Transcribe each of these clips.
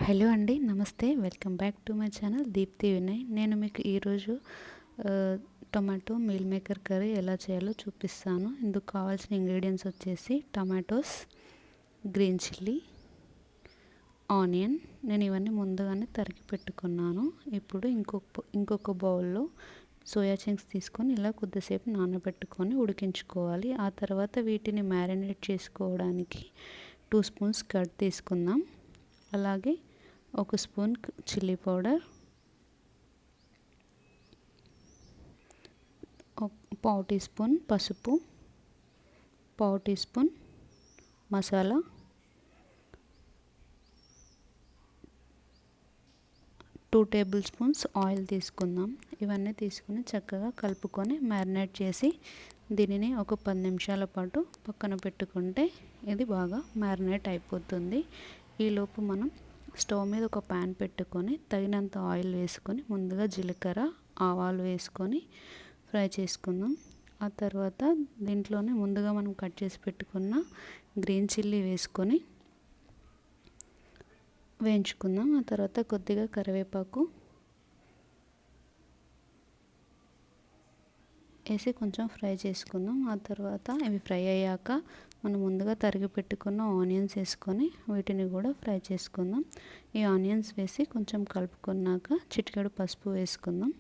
Hello అండి, నమస్తే. Welcome back to my channel Deepthi Vinay. నేను మీకు ఈరోజు టొమాటో మీల్ మేకర్ కర్రీ ఎలా చేయాలో చూపిస్తాను. ఇందుకు కావాల్సిన ఇంగ్రీడియంట్స్ వచ్చేసి టమాటోస్, గ్రీన్ చిల్లీ, ఆనియన్. నేను ఇవన్నీ ముందుగానే తరిగి పెట్టుకున్నాను. ఇప్పుడు ఇంకొక బౌల్లో సోయా చంక్స్ తీసుకొని ఇలా కొద్దిసేపు నానబెట్టుకొని ఉడికించుకోవాలి. ఆ తర్వాత వీటిని మ్యారినేట్ చేసుకోవడానికి 2 స్పూన్స్ కర్డ్ తీసుకుందాం. అలాగే 1 స్పూన్ చిల్లీ పౌడర్, పావు టీ స్పూన్ పసుపు, పావు tea spoon masala, 2 table spoons oil తీసుకుందాం. ఇవన్నీ తీసుకుని చక్కగా కలుపుకొని మ్యారినేట్ చేసి దీనిని ఒక 10 నిమిషాల పాటు పక్కన పెట్టుకుంటే ఇది బాగా మ్యారినేట్ అయిపోతుంది. ఈలోపు మనం స్టవ్ మీద ఒక ప్యాన్ పెట్టుకొని తగినంత ఆయిల్ వేసుకొని ముందుగా జీలకర్ర, ఆవాలు వేసుకొని ఫ్రై చేసుకుందాం. ఆ తర్వాత దీంట్లోనే ముందుగా మనం కట్ చేసి పెట్టుకున్న గ్రీన్ చిల్లీ వేసుకొని వేయించుకుందాం. ఆ తర్వాత కొద్దిగా కరివేపాకు వేసి కొంచెం ఫ్రై చేసుకుందాం. ఆ తర్వాత ఇవి ఫ్రై అయ్యాక మనం ముందుగా తరిగి పెట్టుకున్న ఆనియన్స్ వేసుకొని వీటిని కూడా ఫ్రై చేసుకుందాం. ఈ ఆనియన్స్ వేసి కొంచెం కలుపుకున్నాక చిటికెడు పసుపు వేసుకుందాం.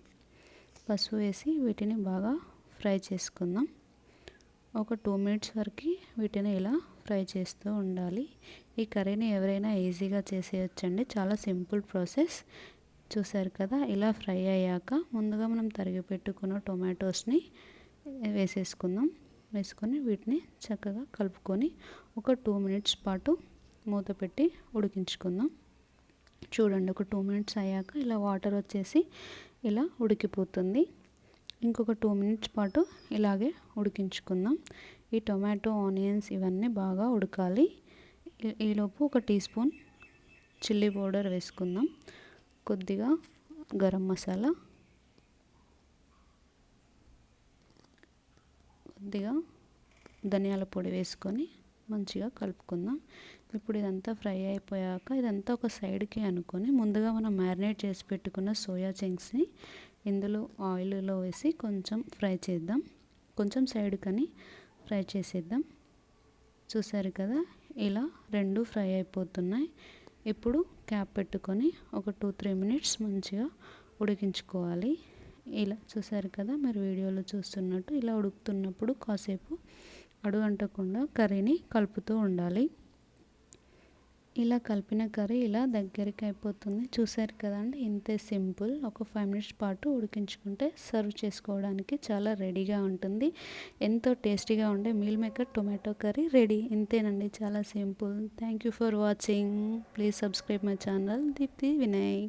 పసుపు వేసి వీటిని బాగా ఫ్రై చేసుకుందాం. ఒక 2 మినిట్స్ వరకు వీటిని ఇలా ఫ్రై చేస్తూ ఉండాలి. ఈ కర్రీని ఎవరైనా ఈజీగా చేసేయచ్చండి, చాలా సింపుల్ ప్రాసెస్. చూసారు కదా, ఇలా ఫ్రై అయ్యాక ముందుగా మనం తరిగి పెట్టుకున్న టొమాటోస్ని వేసేసుకుందాం. వేసుకొని వీటిని చక్కగా కలుపుకొని ఒక 2 మినిట్స్ పాటు మూత పెట్టి ఉడికించుకుందాం. చూడండి, ఒక 2 మినిట్స్ అయ్యాక ఇలా వాటర్ వచ్చేసి ఇలా ఉడికిపోతుంది. ఇంకొక 2 మినిట్స్ పాటు ఇలాగే ఉడికించుకుందాం. ఈ టొమాటో, ఆనియన్స్ ఇవన్నీ బాగా ఉడకాలి. ఈలోపు ఒక టీ స్పూన్ చిల్లీ పౌడర్ వేసుకుందాం. కొద్దిగా గరం మసాలా, కొద్దిగా ధనియాల పొడి వేసుకొని మంచిగా కలుపుకుందాం. ఇప్పుడు ఇదంతా ఫ్రై అయిపోయాక ఇదంతా ఒక సైడ్కి అనుకొని ముందుగా మనం మ్యారినేట్ చేసి పెట్టుకున్న సోయా చంక్స్ని ఇందులో ఆయిల్లో వేసి కొంచెం ఫ్రై చేద్దాం. కొంచెం సైడ్కని ఫ్రై చేసేద్దాం. చూసారు కదా, ఇలా 2 ఫ్రై అయిపోతున్నాయి. ఇప్పుడు క్యాప్ పెట్టుకొని ఒక 2-3 మినిట్స్ మంచిగా ఉడికించుకోవాలి. ఇలా చూసారు కదా, మీరు వీడియోలో చూస్తున్నట్టు ఇలా ఉడుకుతున్నప్పుడు కాసేపు అడుగు అంటకుండా కర్రీని కలుపుతూ ఉండాలి. ఇలా కలిపిన కర్రీ ఇలా దగ్గరికి అయిపోతుంది. చూసారు కదండి, ఇంతే సింపుల్. ఒక 5 మినిట్స్ పాటు ఉడికించుకుంటే సర్వ్ చేసుకోవడానికి చాలా రెడీగా ఉంటుంది. ఎంతో టేస్టీగా ఉండే meal maker tomato curry ready. ఇంతేనండి, చాలా simple. Thank you for watching. Please subscribe my channel Deepthi Vinay.